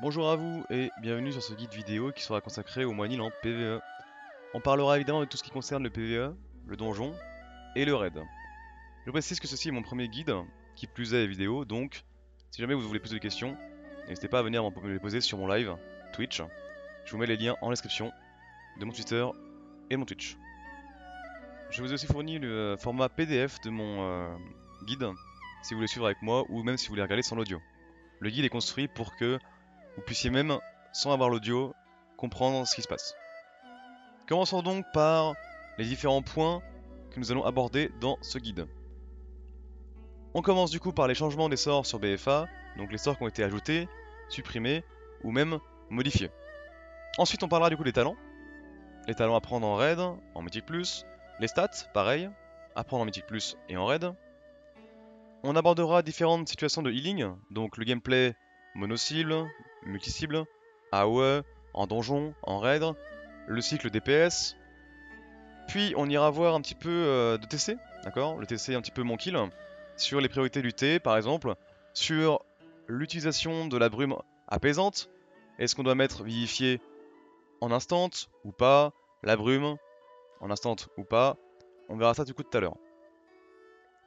Bonjour à vous et bienvenue sur ce guide vidéo qui sera consacré au Moine-Île en PvE. On parlera évidemment de tout ce qui concerne le PvE, le donjon et le raid. Je précise que ceci est mon premier guide, qui plus est vidéo, donc si jamais vous voulez poser des questions, n'hésitez pas à venir me les poser sur mon live Twitch. Je vous mets les liens en description de mon Twitter et de mon Twitch. Je vous ai aussi fourni le format PDF de mon guide, si vous voulez suivre avec moi ou même si vous voulez regarder sans l'audio. Le guide est construit pour que vous puissiez même, sans avoir l'audio, comprendre ce qui se passe. Commençons donc par les différents points que nous allons aborder dans ce guide. On commence du coup par les changements des sorts sur BFA, donc les sorts qui ont été ajoutés, supprimés ou même modifiés. Ensuite on parlera du coup des talents. Les talents à prendre en raid, en mythique plus, les stats, pareil, à prendre en mythique plus et en raid. On abordera différentes situations de healing, donc le gameplay mono-cible, multi-cible, AOE, en donjon, en raid, le cycle DPS. Puis on ira voir un petit peu de TC, d'accord? Le TC un petit peu mon kill, sur les priorités du T par exemple, sur l'utilisation de la brume apaisante. Est-ce qu'on doit mettre vivifié en instant ou pas? La brume en instant ou pas? On verra ça du coup tout à l'heure.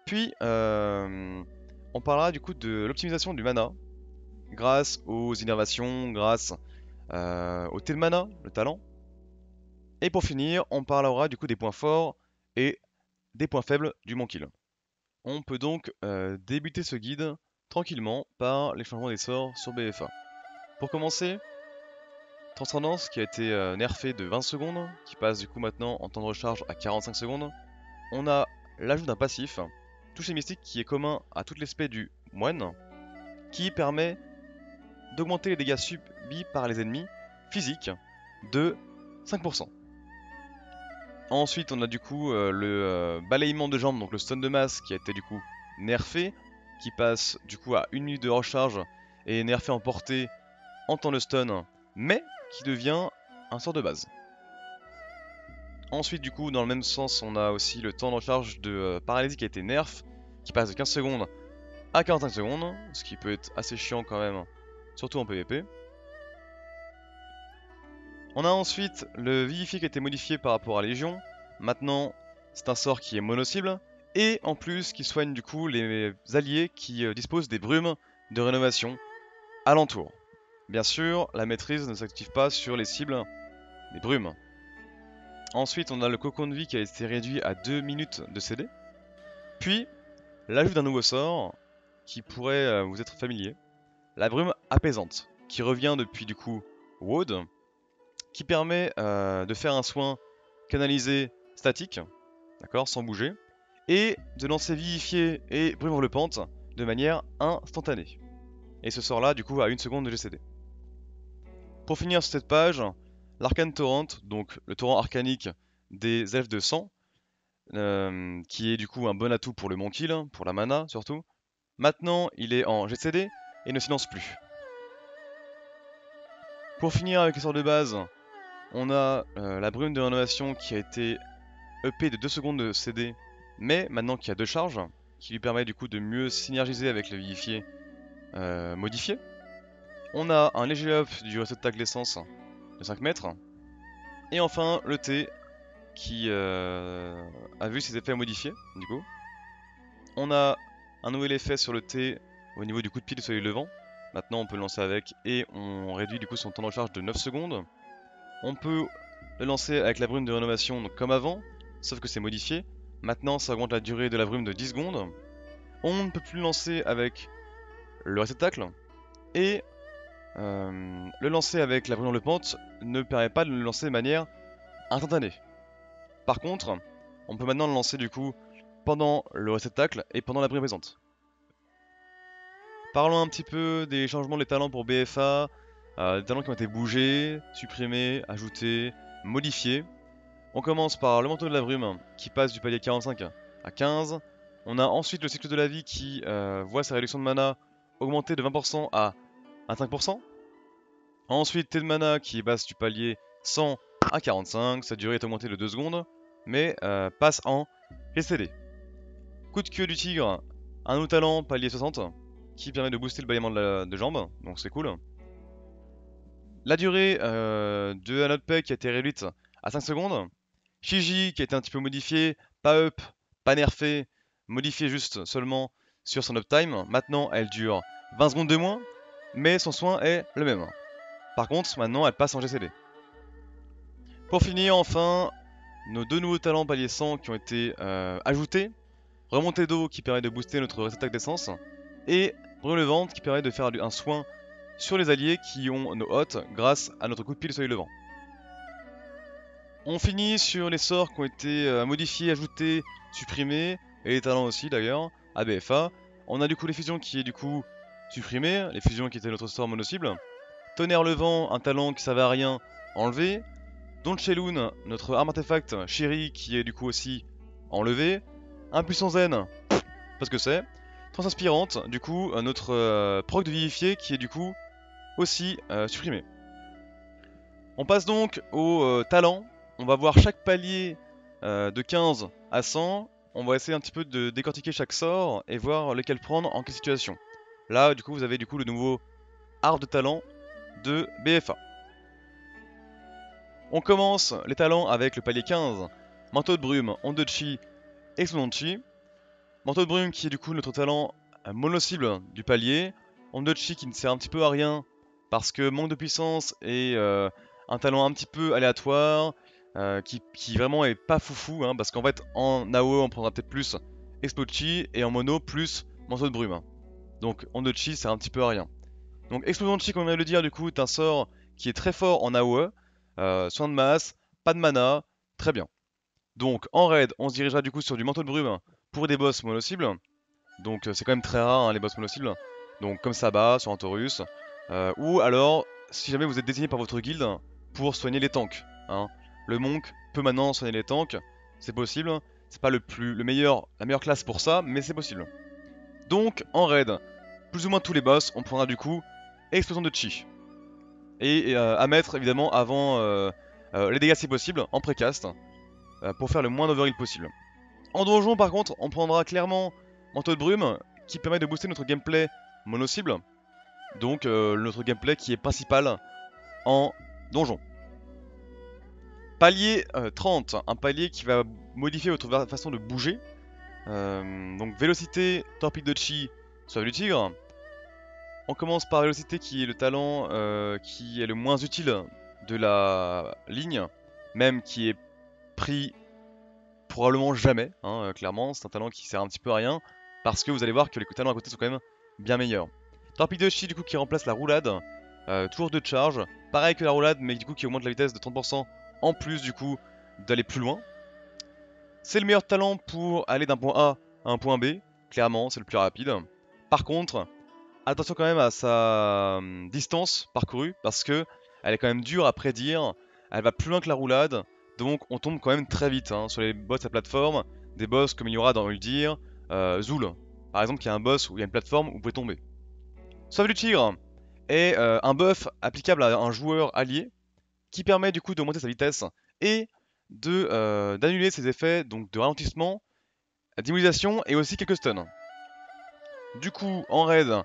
Puis on parlera du coup de l'optimisation du mana grâce aux innervations, grâce au T de mana, le talent. Et pour finir, on parlera du coup des points forts et des points faibles du Monkill. On peut donc débuter ce guide tranquillement par les changements des sorts sur BFA. Pour commencer, Transcendance qui a été nerfé de 20 secondes, qui passe du coup maintenant en temps de recharge à 45 secondes. On a l'ajout d'un passif, toucher mystique qui est commun à toutes les spés du moine, qui permet d'augmenter les dégâts subis par les ennemis physiques de 5%. Ensuite, on a du coup le balayement de jambes, donc le stun de masse qui a été du coup nerfé, qui passe du coup à 1 minute de recharge et est nerfé en portée en temps de stun, mais qui devient un sort de base. Ensuite, du coup, dans le même sens, on a aussi le temps de recharge de paralysie qui a été nerf, qui passe de 15 secondes à 45 secondes, ce qui peut être assez chiant quand même, surtout en PvP. On a ensuite le Vivifié qui a été modifié par rapport à Légion. Maintenant, c'est un sort qui est mono-cible, et en plus qui soigne du coup les alliés qui disposent des brumes de rénovation alentour. Bien sûr, la maîtrise ne s'active pas sur les cibles des brumes. Ensuite, on a le cocon de vie qui a été réduit à 2 minutes de CD. Puis, l'ajout d'un nouveau sort qui pourrait vous être familier. La brume apaisante, qui revient depuis du coup WoD, qui permet de faire un soin canalisé statique, d'accord, sans bouger, et de lancer vivifié et brume enveloppante de manière instantanée. Et ce sort là, du coup, a 1 seconde de GCD. Pour finir sur cette page, l'Arcane Torrent, donc le torrent arcanique des elfes de sang, qui est du coup un bon atout pour le Monkill, pour la mana surtout. Maintenant, il est en GCD et ne silence plus. Pour finir avec les sorts de base, on a la brume de rénovation qui a été EP de 2 secondes de CD, mais maintenant qui a 2 charges, qui lui permet du coup de mieux synergiser avec le vivifié modifié. On a un léger up du réceptacle d'essence de 5 mètres. Et enfin le T qui a vu ses effets modifiés du coup. On a un nouvel effet sur le T au niveau du coup de pied du soleil levant. Maintenant on peut le lancer avec et on réduit du coup son temps de recharge de 9 secondes. On peut le lancer avec la brume de rénovation donc comme avant, sauf que c'est modifié. Maintenant ça augmente la durée de la brume de 10 secondes. On ne peut plus le lancer avec le réceptacle. Et le lancer avec la brume enveloppante ne permet pas de le lancer de manière instantanée. Par contre, on peut maintenant le lancer du coup pendant le réceptacle et pendant la brume présente. Parlons un petit peu des changements des talents pour BFA, des talents qui ont été bougés, supprimés, ajoutés, modifiés. On commence par le manteau de la brume qui passe du palier 45 à 15. On a ensuite le cycle de la vie qui voit sa réduction de mana augmenter de 20% à 25%. Ensuite, T de mana qui passe du palier 100 à 45, sa durée est augmentée de 2 secondes, mais passe en GCD. Coup de queue du tigre, un nouveau talent palier 60, qui permet de booster le baillement de jambes, donc c'est cool. La durée de la note P qui a été réduite à 5 secondes. Shiji qui a été un petit peu modifié, pas up, pas nerfé, modifié juste seulement sur son uptime. Maintenant elle dure 20 secondes de moins, mais son soin est le même. Par contre maintenant elle passe en GCD. Pour finir enfin, nos deux nouveaux talents palier 100 qui ont été ajoutés. Remontée d'eau qui permet de booster notre réceptacle d'essence. Et brûle le ventre qui permet de faire un soin sur les alliés qui ont nos hottes grâce à notre coup de pied de soleil levant. On finit sur les sorts qui ont été modifiés, ajoutés, supprimés, et les talents aussi d'ailleurs, à BFA. On a du coup les fusions qui est du coup supprimé, les fusions qui étaient notre sort mono-cible. Tonnerre levant, un talent qui servait à rien, enlevé. Donchelun, notre arme artefact Shiri qui est du coup aussi enlevé. Impuissant zen, parce que c'est. Transaspirante, du coup notre proc de vivifié qui est du coup aussi supprimé. On passe donc au talent. On va voir chaque palier de 15 à 100. On va essayer un petit peu de décortiquer chaque sort et voir lequel prendre en quelle situation. Là, du coup, vous avez du coup le nouveau arbre de talent de BFA. On commence les talents avec le palier 15. Manteau de brume, onde de chi, explosion de chi. Manteau de brume qui est du coup notre talent mono-cible du palier. Onde de chi qui ne sert un petit peu à rien parce que manque de puissance et un talent un petit peu aléatoire qui vraiment est pas foufou hein, parce qu'en fait en AOE on prendra peut-être plus Expo de Chi et en mono plus Manteau de brume. Hein. Donc onde de Chi sert un petit peu à rien. Donc explosion de Chi comme on vient de le dire du coup est un sort qui est très fort en AOE. Soin de masse, pas de mana, très bien. Donc en raid on se dirigera du coup sur du Manteau de brume pour des boss mono-cibles. Donc c'est quand même très rare hein, les boss mono-cibles. Donc comme Saba sur Antorus. Ou alors si jamais vous êtes désigné par votre guilde pour soigner les tanks. Hein. Le monk peut maintenant soigner les tanks, c'est possible. C'est pas la meilleure classe pour ça, mais c'est possible. Donc en raid, plus ou moins tous les boss, on prendra du coup explosion de chi. Et à mettre évidemment avant les dégâts si possible, en précast, pour faire le moins d'overheal possible. En donjon par contre, on prendra clairement Manteau de brume, qui permet de booster notre gameplay mono-cible. Donc notre gameplay qui est principal en donjon. Palier 30, un palier qui va modifier votre façon de bouger. Donc vélocité, torpille de chi, soif du tigre. On commence par vélocité qui est le talent qui est le moins utile de la ligne, même qui est pris probablement jamais, hein, clairement, c'est un talent qui sert un petit peu à rien, parce que vous allez voir que les talents à côté sont quand même bien meilleurs. Torpille de chi du coup qui remplace la roulade, toujours de charge, pareil que la roulade mais du coup qui augmente la vitesse de 30% en plus du coup d'aller plus loin. C'est le meilleur talent pour aller d'un point A à un point B, clairement c'est le plus rapide. Par contre, attention quand même à sa distance parcourue parce que elle est quand même dure à prédire, elle va plus loin que la roulade, donc on tombe quand même très vite hein, sur les boss à plateforme, des boss comme il y aura dans Uldir, Zul, par exemple qui est un boss où il y a une plateforme où vous pouvez tomber. Soif du tigre est un buff applicable à un joueur allié qui permet du coup d'augmenter sa vitesse et d'annuler ses effets donc de ralentissement, d'immobilisation et aussi quelques stuns. Du coup en raid,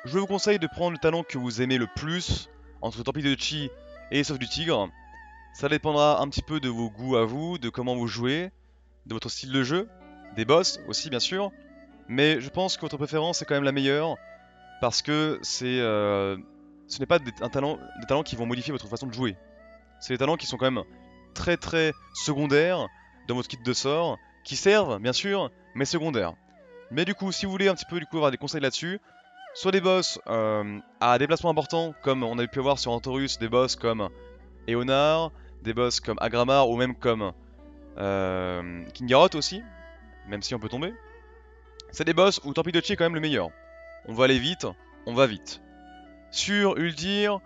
je vous conseille de prendre le talent que vous aimez le plus entre Torpille de Chi et Soif du tigre. Ça dépendra un petit peu de vos goûts à vous, de comment vous jouez, de votre style de jeu, des boss aussi bien sûr. Mais je pense que votre préférence est quand même la meilleure parce que ce n'est pas des talents qui vont modifier votre façon de jouer. C'est des talents qui sont quand même très très secondaires dans votre kit de sort, qui servent bien sûr, mais secondaires. Mais du coup, si vous voulez un petit peu avoir des conseils là-dessus, soit des boss à déplacement important, comme on a pu avoir sur Antorus, des boss comme Eonar, des boss comme Agramar ou même comme Kingaroth aussi, même si on peut tomber. C'est des boss où Torpidochi est quand même le meilleur. On va aller vite, on va vite. Sur Uldir,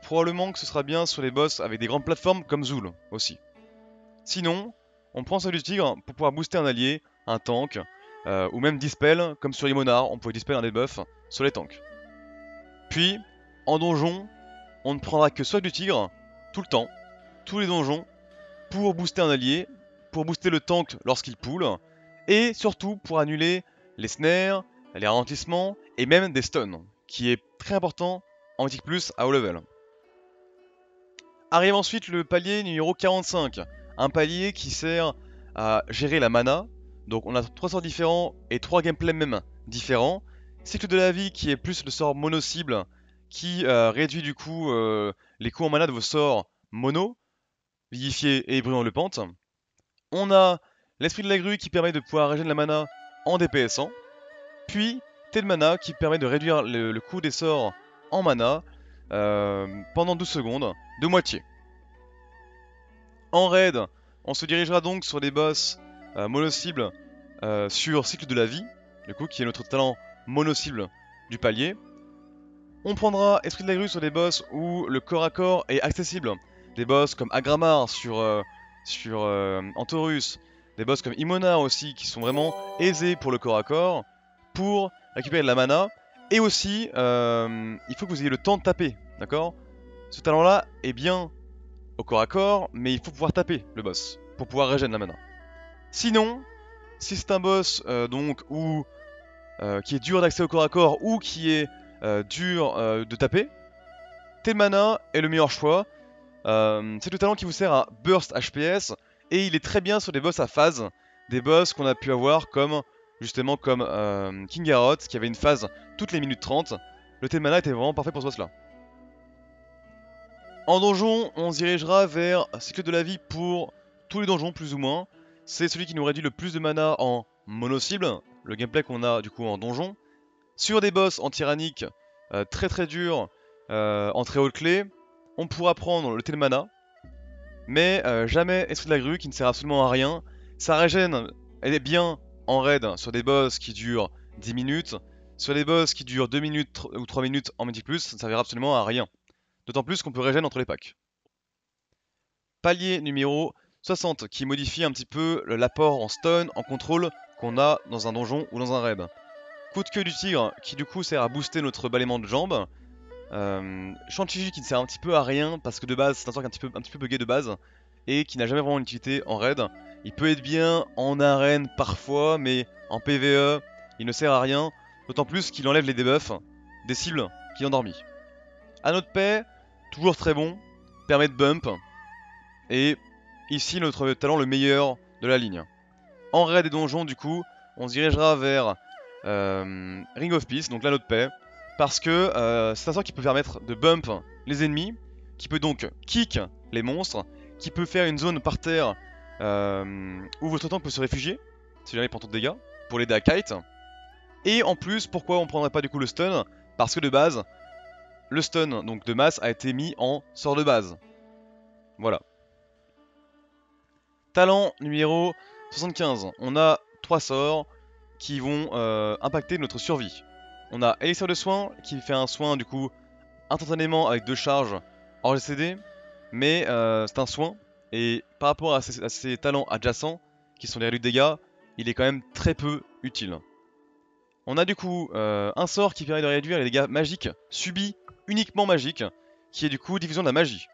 probablement que ce sera bien sur les boss avec des grandes plateformes comme Zul aussi. Sinon, on prend celui du tigre pour pouvoir booster un allié, un tank, ou même Dispel, comme sur Imonar, on pouvait Dispel un debuff sur les tanks. Puis, en donjon, on ne prendra que soit du tigre, tout le temps, tous les donjons, pour booster un allié, pour booster le tank lorsqu'il pull, et surtout pour annuler les snares, les ralentissements, et même des stuns, qui est très important en Mythic Plus à haut level. Arrive ensuite le palier numéro 45, un palier qui sert à gérer la mana. Donc on a 3 sorts différents et 3 gameplays même différents. Cycle de la vie qui est plus le sort mono-cible, qui réduit du coup les coûts en mana de vos sorts mono, vivifié et brûlant le pente. On a l'esprit de la grue qui permet de pouvoir régénérer la mana en DPSant. Puis Thé de mana qui permet de réduire le coût des sorts en mana pendant 12 secondes, de moitié. En raid, on se dirigera donc sur des boss mono-cible sur cycle de la vie, du coup qui est notre talent mono-cible du palier. On prendra Esprit de la grue sur des boss où le corps à corps est accessible. Des boss comme Agramar sur Antorus, des boss comme Imona aussi qui sont vraiment aisés pour le corps à corps, pour récupérer de la mana. Et aussi, il faut que vous ayez le temps de taper, d'accord? Ce talent-là est bien au corps à corps, mais il faut pouvoir taper le boss pour pouvoir régénérer la mana. Sinon, si c'est un boss donc qui est dur d'accès au corps à corps ou qui est dur de taper, Thé de mana est le meilleur choix. C'est le talent qui vous sert à burst HPS et il est très bien sur des boss à phase, des boss qu'on a pu avoir comme justement comme King Aroth qui avait une phase toutes les minutes 30. Le Thé de mana était vraiment parfait pour ce boss là. En donjon, on se dirigera vers cycle de la vie pour tous les donjons plus ou moins. C'est celui qui nous réduit le plus de mana en mono-cible, le gameplay qu'on a du coup en donjon. Sur des boss en tyrannique très très durs, en très haute clé, on pourra prendre le Thé de mana, mais jamais Esprit de la grue qui ne sert absolument à rien. Ça régène, elle est bien en raid sur des boss qui durent 10 minutes, sur des boss qui durent 2 minutes ou 3 minutes en Mythic+, ça ne servira absolument à rien. D'autant plus qu'on peut régénérer entre les packs. Palier numéro 60 qui modifie un petit peu l'apport en stun, en contrôle qu'on a dans un donjon ou dans un raid. Coup de queue du tigre qui du coup sert à booster notre balayement de jambes. Chantilly qui ne sert un petit peu à rien parce que de base c'est un sort un petit peu bugué de base et qui n'a jamais vraiment une utilité en raid. Il peut être bien en arène parfois mais en PvE il ne sert à rien, d'autant plus qu'il enlève les debuffs des cibles qui ont dormi. Anneau de paix, toujours très bon, permet de bump et ici notre talent le meilleur de la ligne. En raid et donjon du coup on se dirigera vers Ring of Peace, donc l'anneau de paix. Parce que c'est un sort qui peut permettre de bump les ennemis, qui peut donc kick les monstres, qui peut faire une zone par terre où votre tank peut se réfugier, si jamais il prend trop de dégâts, pour l'aider à kite. Et en plus, pourquoi on prendrait pas du coup le stun? Parce que de base, le stun donc de masse a été mis en sort de base. Voilà. Talent numéro 75. On a 3 sorts qui vont impacter notre survie. On a Élixir de soin qui fait un soin du coup instantanément avec 2 charges hors GCD, mais c'est un soin et par rapport à ses talents adjacents qui sont les réduits de dégâts, il est quand même très peu utile. On a du coup un sort qui permet de réduire les dégâts magiques subis uniquement magiques, qui est du coup diffusion de la magie.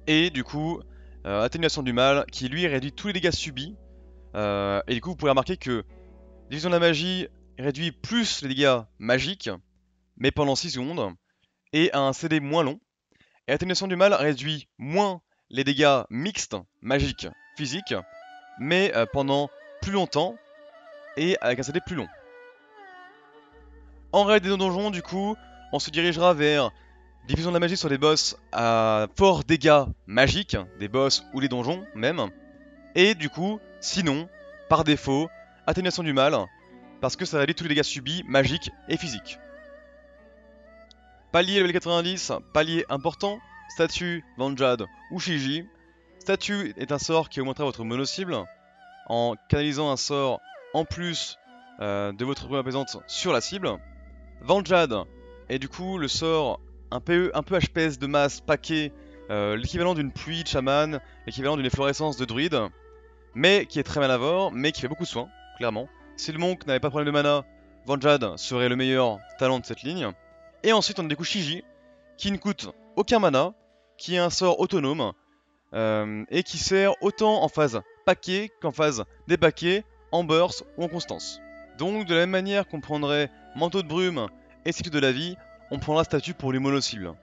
Et du coup atténuation du mal qui lui réduit tous les dégâts subis et du coup vous pouvez remarquer que diffusion de la magie réduit plus les dégâts magiques, mais pendant 6 secondes, et a un CD moins long. Et atténuation du mal réduit moins les dégâts mixtes, magiques, physiques, mais pendant plus longtemps, et avec un CD plus long. En raid des donjons, du coup, on se dirigera vers diffusion de la magie sur des boss à fort dégâts magiques, des boss ou les donjons même, et du coup, sinon, par défaut, atténuation du mal, parce que ça réduit tous les dégâts subis, magiques et physiques. Palier level 90, palier important, statue, Vanjad ou Shiji. Statue est un sort qui augmentera votre mono-cible en canalisant un sort en plus de votre brume apaisante sur la cible. Vanjad est du coup le sort un peu HPS de masse paquet, l'équivalent d'une pluie de chaman, l'équivalent d'une efflorescence de druide, mais qui est très malavore, mais qui fait beaucoup de soins, clairement. Si le monk n'avait pas de problème de mana, Vanjad serait le meilleur talent de cette ligne. Et ensuite on a du coup Shiji, qui ne coûte aucun mana, qui est un sort autonome, et qui sert autant en phase paquet qu'en phase dépaquet, en burst ou en constance. Donc de la même manière qu'on prendrait manteau de brume et cycle de la vie, on prendra statue pour les mono-cibles.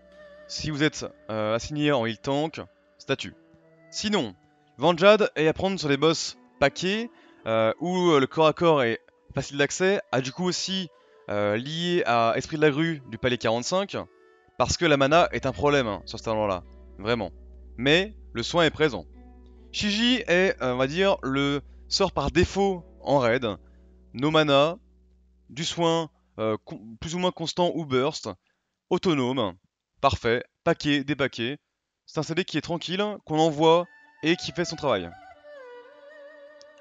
Si vous êtes assigné en heal tank, statue. Sinon, Vanjad est à prendre sur les boss paquets, où le corps à corps est facile d'accès, a du coup aussi lié à Esprit de la Grue du palier 45, parce que la mana est un problème hein, sur ce talent-là, vraiment. Mais le soin est présent. Shiji est, on va dire, le sort par défaut en raid. No mana, du soin plus ou moins constant ou burst, autonome, parfait, paquet, dépaquet. C'est un CD qui est tranquille, qu'on envoie et qui fait son travail.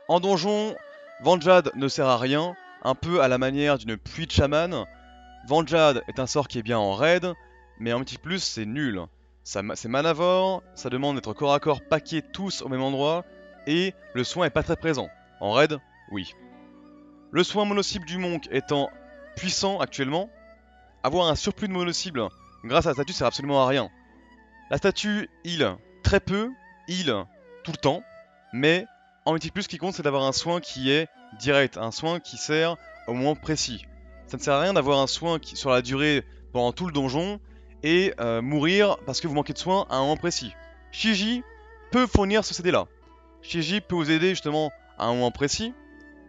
En donjon, Vanjad ne sert à rien, un peu à la manière d'une pluie de chaman. Vanjad est un sort qui est bien en raid, mais en multi plus c'est nul. C'est manavore, ça demande d'être corps à corps paqués tous au même endroit, et le soin est pas très présent. En raid, oui. Le soin mono-cible du monk étant puissant actuellement, avoir un surplus de mono-cible grâce à la statue sert absolument à rien. La statue heal très peu, heal tout le temps, mais en multiplus ce qui compte c'est d'avoir un soin qui est direct, un soin qui sert au moment précis. Ça ne sert à rien d'avoir un soin qui, sur la durée pendant tout le donjon et mourir parce que vous manquez de soin à un moment précis. Shiji peut fournir ce CD là. Shiji peut vous aider justement à un moment précis.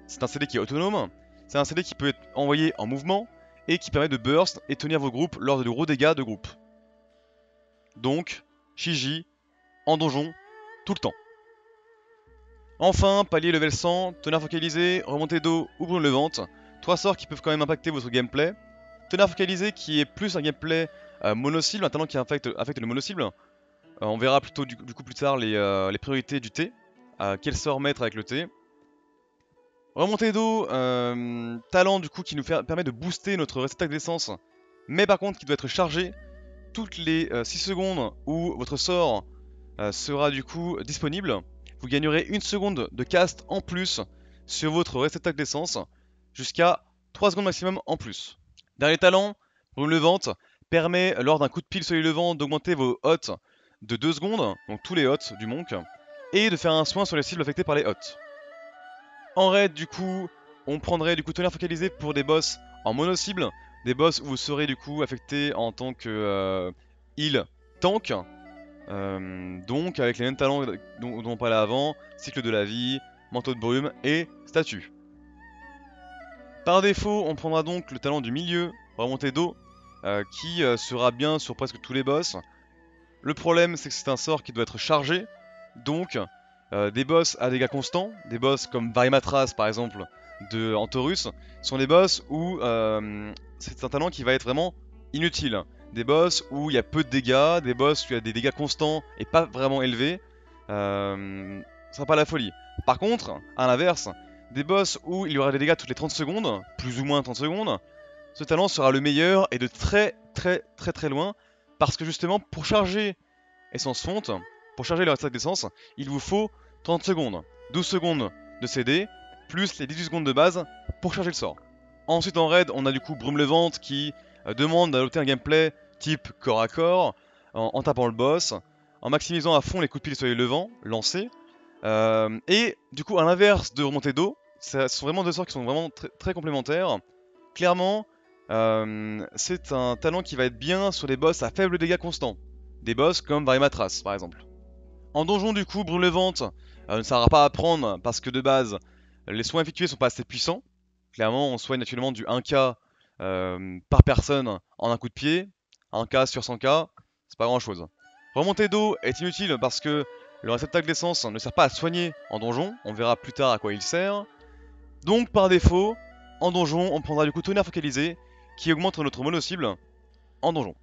C'est un CD qui est autonome, c'est un CD qui peut être envoyé en mouvement et qui permet de burst et tenir vos groupes lors de gros dégâts de groupe. Donc, Shiji, en donjon, tout le temps. Enfin, palier level 100, tonnerre focalisé, remontée d'eau ou brume levante. 3 sorts qui peuvent quand même impacter votre gameplay. Tonnerre focalisé qui est plus un gameplay mono-cible, un talent qui affecte le mono-cible. On verra plutôt du coup plus tard les priorités du T. Quel sort mettre avec le T. Remontée d'eau, talent du coup qui nous permet de booster notre réceptacle d'essence. Mais par contre qui doit être chargé toutes les 6 secondes où votre sort sera du coup disponible. Vous gagnerez 1 seconde de cast en plus sur votre réceptacle d'essence, jusqu'à 3 secondes maximum en plus. Dernier talent, brume levante, permet lors d'un coup de pile soleil levant d'augmenter vos hots de 2 secondes, donc tous les hots du monk, et de faire un soin sur les cibles affectées par les hots. En raid du coup, on prendrait du coup tonnerre focalisé pour des boss en mono-cible, des boss où vous serez du coup affecté en tant que heal tank, donc avec les mêmes talents dont on parlait avant, cycle de la vie, manteau de brume et statue. Par défaut, on prendra donc le talent du milieu, remontée d'eau, qui sera bien sur presque tous les boss. Le problème c'est que c'est un sort qui doit être chargé, donc des boss à dégâts constants, des boss comme Varimatras par exemple de Antorus, sont des boss où c'est un talent qui va être vraiment inutile. Des boss où il y a peu de dégâts, des boss où il y a des dégâts constants et pas vraiment élevés, ça sera pas la folie. Par contre, à l'inverse, des boss où il y aura des dégâts toutes les 30 secondes, plus ou moins 30 secondes, ce talent sera le meilleur et de très loin, parce que justement pour charger Essence Fonte, pour charger le réceptacle d'essence, il vous faut 30 secondes, 12 secondes de CD, plus les 18 secondes de base pour charger le sort. Ensuite en raid, on a du coup Brume Levante qui demande d'adopter un gameplay type corps à corps, en tapant le boss, en maximisant à fond les coups de pile soleil levant, lancés, et du coup à l'inverse de remontée d'eau, ce sont vraiment deux sorts qui sont vraiment très complémentaires. Clairement, c'est un talent qui va être bien sur les boss à faible dégâts constants. Des boss comme Varimatras par exemple. En donjon du coup, Brume Levante ne sera pas à prendre parce que de base, les soins effectués sont pas assez puissants. Clairement, on soigne actuellement du 1k par personne en un coup de pied. 1k sur 100k, c'est pas grand chose. Remontée d'eau est inutile parce que le réceptacle d'essence ne sert pas à soigner en donjon. On verra plus tard à quoi il sert. Donc par défaut, en donjon, on prendra du coup tonnerre focalisé qui augmente notre mono-cible en donjon.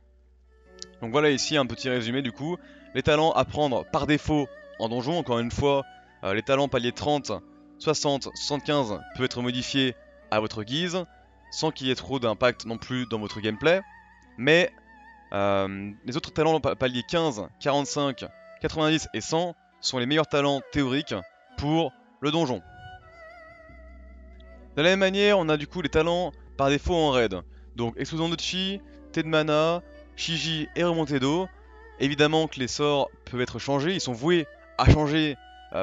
Donc voilà ici un petit résumé du coup. Les talents à prendre par défaut en donjon, encore une fois, les talents palier 30, 60, 75 peuvent être modifiés à votre guise, sans qu'il y ait trop d'impact non plus dans votre gameplay. Mais les autres talents palier 15, 45, 90 et 100 sont les meilleurs talents théoriques pour le donjon. De la même manière, on a du coup les talents par défaut en raid. Donc explosion de chi, T de mana, Shiji et remontée d'eau. Évidemment que les sorts peuvent être changés, ils sont voués à changer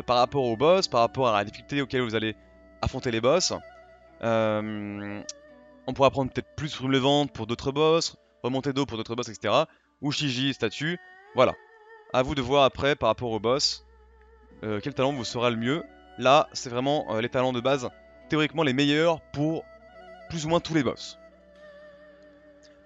par rapport au boss, par rapport à la difficulté auquel vous allez affronter les boss. On pourra prendre peut-être plus brume levante pour d'autres boss, remontée d'eau pour d'autres boss, etc. ou Shiji statue. Voilà. À vous de voir après par rapport au boss quel talent vous sera le mieux. Là, c'est vraiment les talents de base, théoriquement les meilleurs pour plus ou moins tous les boss.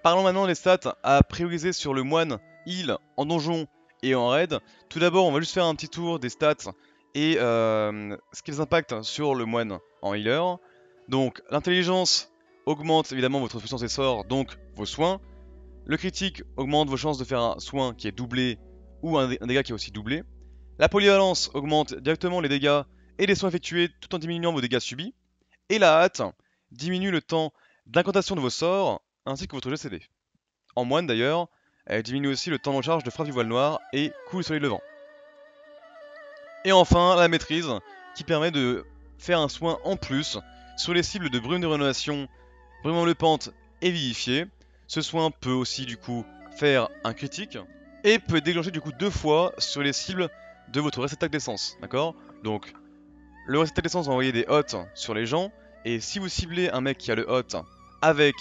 Parlons maintenant des stats à prioriser sur le moine, heal, en donjon et en raid. Tout d'abord, on va juste faire un petit tour des stats et ce qu'ils impactent sur le moine en healer. Donc, l'intelligence augmente évidemment votre puissance et sort, donc vos soins. Le critique augmente vos chances de faire un soin qui est doublé ou un dégât qui est aussi doublé. La polyvalence augmente directement les dégâts et les soins effectués tout en diminuant vos dégâts subis. Et la hâte diminue le temps d'incantation de vos sorts ainsi que votre GCD. En moine d'ailleurs, elle diminue aussi le temps de recharge de frappe du voile noir et coup de soleil levant. Et enfin, la maîtrise qui permet de faire un soin en plus sur les cibles de brume de rénovation, brume enveloppante et vivifiée. Ce soin peut aussi du coup faire un critique et peut être déclenché du coup 2 fois sur les cibles de votre réceptacle d'essence, d'accord? Donc le réceptacle d'essence va envoyer des hots sur les gens et si vous ciblez un mec qui a le hot avec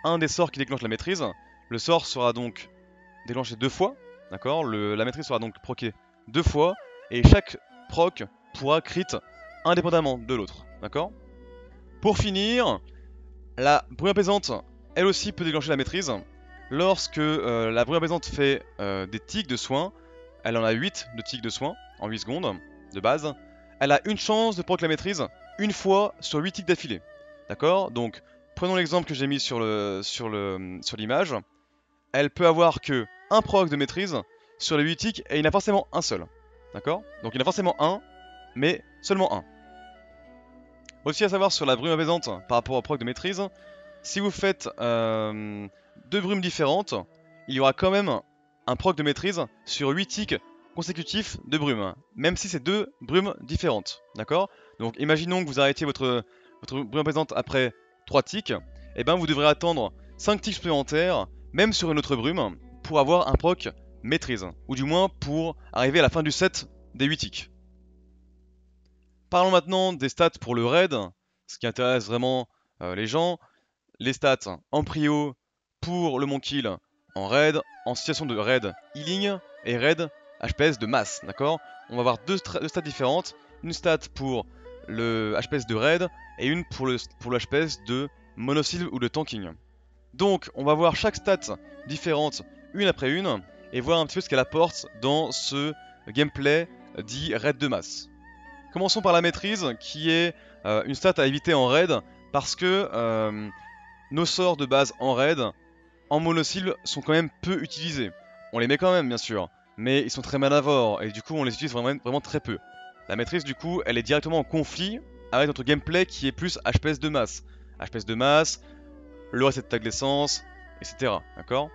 un des sorts qui déclenche la maîtrise, le sort sera donc déclenché 2 fois, d'accord? La maîtrise sera donc proquée 2 fois et chaque proc pourra crit indépendamment de l'autre, d'accord? Pour finir, la brume apaisante, elle aussi peut déclencher la maîtrise. Lorsque la brume apaisante fait des tics de soins, elle en a 8 de tics de soins en 8 secondes de base. Elle a une chance de proc la maîtrise une fois sur 8 tics d'affilée. D'accord? Donc prenons l'exemple que j'ai mis sur l'image. Elle peut avoir que un proc de maîtrise sur les 8 tics et il y en a forcément un seul. D'accord? Donc il y en a forcément un, mais seulement un. Aussi à savoir sur la brume apaisante par rapport au proc de maîtrise, si vous faites 2 brumes différentes, il y aura quand même un proc de maîtrise sur 8 tics consécutifs de brume, même si c'est 2 brumes différentes, d'accord? Donc imaginons que vous arrêtiez votre brume apaisante après 3 tics, et ben vous devrez attendre 5 tics supplémentaires, même sur une autre brume, pour avoir un proc maîtrise, ou du moins pour arriver à la fin du set des 8 tics. Parlons maintenant des stats pour le raid, ce qui intéresse vraiment les gens. Les stats en prio pour le Monkill en raid, en situation de raid healing et raid HPS de masse, d'accord? On va avoir deux stats différentes, une stat pour le HPS de raid et une pour le HPS de monocycle ou de tanking. Donc on va voir chaque stat différente une après une et voir un petit peu ce qu'elle apporte dans ce gameplay dit raid de masse. Commençons par la maîtrise qui est une stat à éviter en raid parce que nos sorts de base en raid, en monocycle, sont quand même peu utilisés. On les met quand même bien sûr, mais ils sont très manavores et du coup on les utilise vraiment très peu. La maîtrise du coup elle est directement en conflit avec notre gameplay qui est plus HPS de masse. HPS de masse, le reset de tag d'essence, etc. D'accord?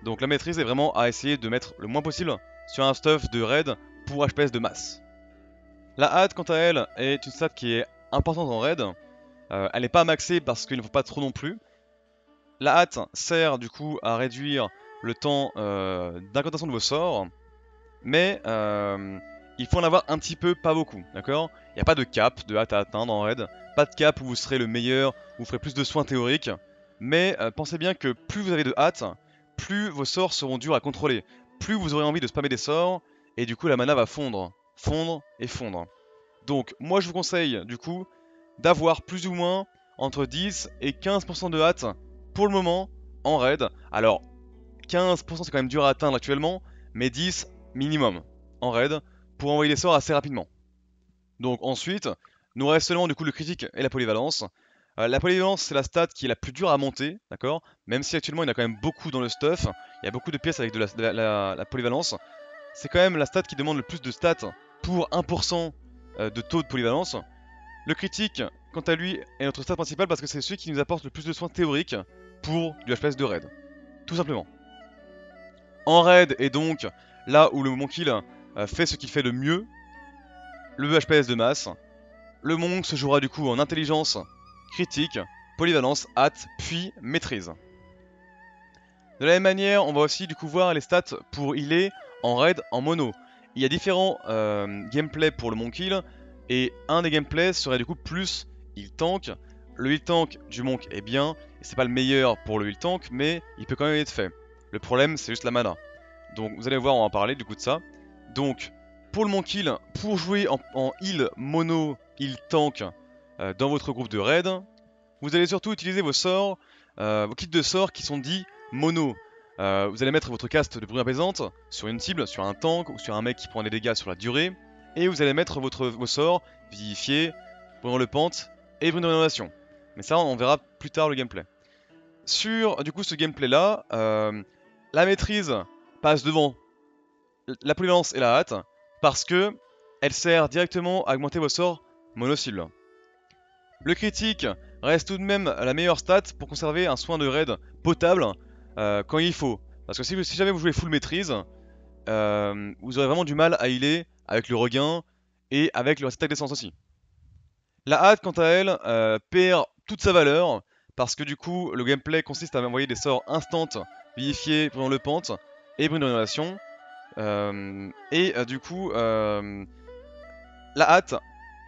Donc la maîtrise est vraiment à essayer de mettre le moins possible sur un stuff de raid pour HPS de masse. La hâte quant à elle est une stat qui est importante en raid. Elle n'est pas maxée parce qu'il ne faut pas trop non plus. La hâte sert du coup à réduire le temps d'incantation de vos sorts, mais il faut en avoir un petit peu, pas beaucoup, d'accord? Il n'y a pas de cap de hâte à atteindre en raid, pas de cap où vous serez le meilleur, où vous ferez plus de soins théoriques, mais pensez bien que plus vous avez de hâte, plus vos sorts seront durs à contrôler, plus vous aurez envie de spammer des sorts, et du coup la mana va fondre, fondre et fondre. Donc moi je vous conseille du coup d'avoir plus ou moins entre 10 et 15% de hâte pour le moment en raid. Alors 15% c'est quand même dur à atteindre actuellement, mais 10 minimum en raid pour envoyer les sorts assez rapidement. Donc ensuite, nous reste seulement du coup le critique et la polyvalence. La polyvalence c'est la stat qui est la plus dure à monter, d'accord? Même si actuellement il y en a quand même beaucoup dans le stuff, il y a beaucoup de pièces avec de la polyvalence. C'est quand même la stat qui demande le plus de stats pour 1% de taux de polyvalence. Le critique, quant à lui, est notre stat principal parce que c'est celui qui nous apporte le plus de soins théoriques pour du HPS de raid. Tout simplement. En raid, et donc là où le Monkill fait ce qu'il fait de mieux, le HPS de masse, le Monk se jouera du coup en intelligence, critique, polyvalence, hâte, puis maîtrise. De la même manière, on va aussi du coup voir les stats pour healer en raid en mono. Il y a différents gameplays pour le Monkill, et un des gameplays serait du coup plus heal tank. Le heal tank du Monk est bien, et c'est pas le meilleur pour le heal tank, mais il peut quand même être fait. Le problème c'est juste la mana. Donc vous allez voir, on va en parler du coup de ça. Donc pour le Monk Heal, pour jouer en heal mono, heal tank dans votre groupe de raid, vous allez surtout utiliser vos sorts, vos kits de sorts qui sont dits mono. Vous allez mettre votre cast de brume apaisante sur une cible, sur un tank ou sur un mec qui prend des dégâts sur la durée. Et vous allez mettre vos sorts, vivifier, brûlant le pente et brûler de rénovation. Mais ça on verra plus tard le gameplay. Sur du coup ce gameplay là, la maîtrise passe devant la polyvalence et la hâte parce que elle sert directement à augmenter vos sorts mono-cible. Le critique reste tout de même la meilleure stat pour conserver un soin de raid potable quand il faut. Parce que si jamais vous jouez full maîtrise, vous aurez vraiment du mal à healer avec le regain et avec le attaque d'essence aussi. La hâte quant à elle perd toute sa valeur parce que du coup le gameplay consiste à envoyer des sorts instant, vivifier, brûlant le pente et brûler de rénovation. Du coup la hâte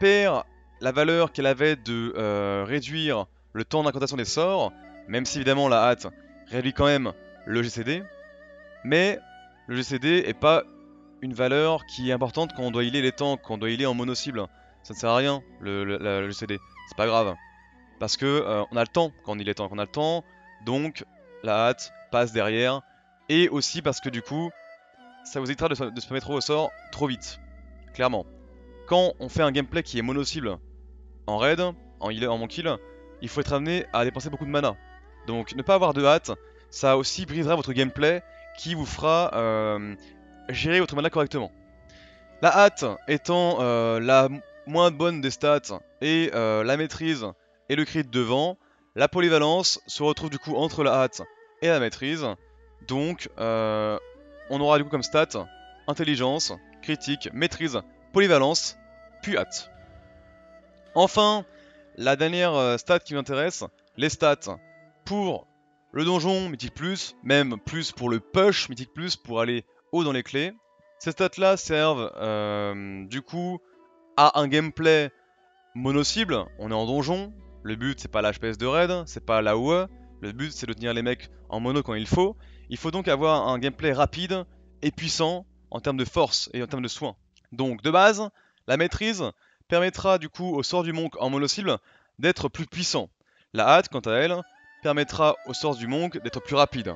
perd la valeur qu'elle avait de réduire le temps d'incantation des sorts, même si évidemment la hâte réduit quand même le GCD, mais le GCD est pas une valeur qui est importante quand on doit healer les tanks, quand on doit healer en mono-cible. Ça ne sert à rien le GCD, c'est pas grave. Parce que on a le temps quand on heal les tanks, on a le temps, donc la hâte passe derrière, et aussi parce que du coup, ça vous évitera de se mettre au sort trop vite, clairement. Quand on fait un gameplay qui est mono-cible en raid, en Monk Heal, il faut être amené à dépenser beaucoup de mana. Donc ne pas avoir de hâte, ça aussi brisera votre gameplay qui vous fera gérer votre mana correctement. La hâte étant la moins bonne des stats et la maîtrise et le crit devant, la polyvalence se retrouve du coup entre la hâte et la maîtrise. Donc on aura du coup comme stat intelligence, critique, maîtrise, polyvalence, puis hâte. Enfin, la dernière stat qui m'intéresse, les stats pour le donjon Mythic Plus, même plus pour le push Mythic Plus pour aller haut dans les clés. Ces stats là servent du coup à un gameplay mono-cible, on est en donjon, le but c'est pas la HPS de raid, c'est pas la OE, le but c'est de tenir les mecs en mono quand il faut donc avoir un gameplay rapide et puissant en termes de force et en termes de soins. Donc de base, la maîtrise permettra du coup au sort du monk en mono-cible d'être plus puissant. La hâte, quant à elle, permettra au sort du monk d'être plus rapide.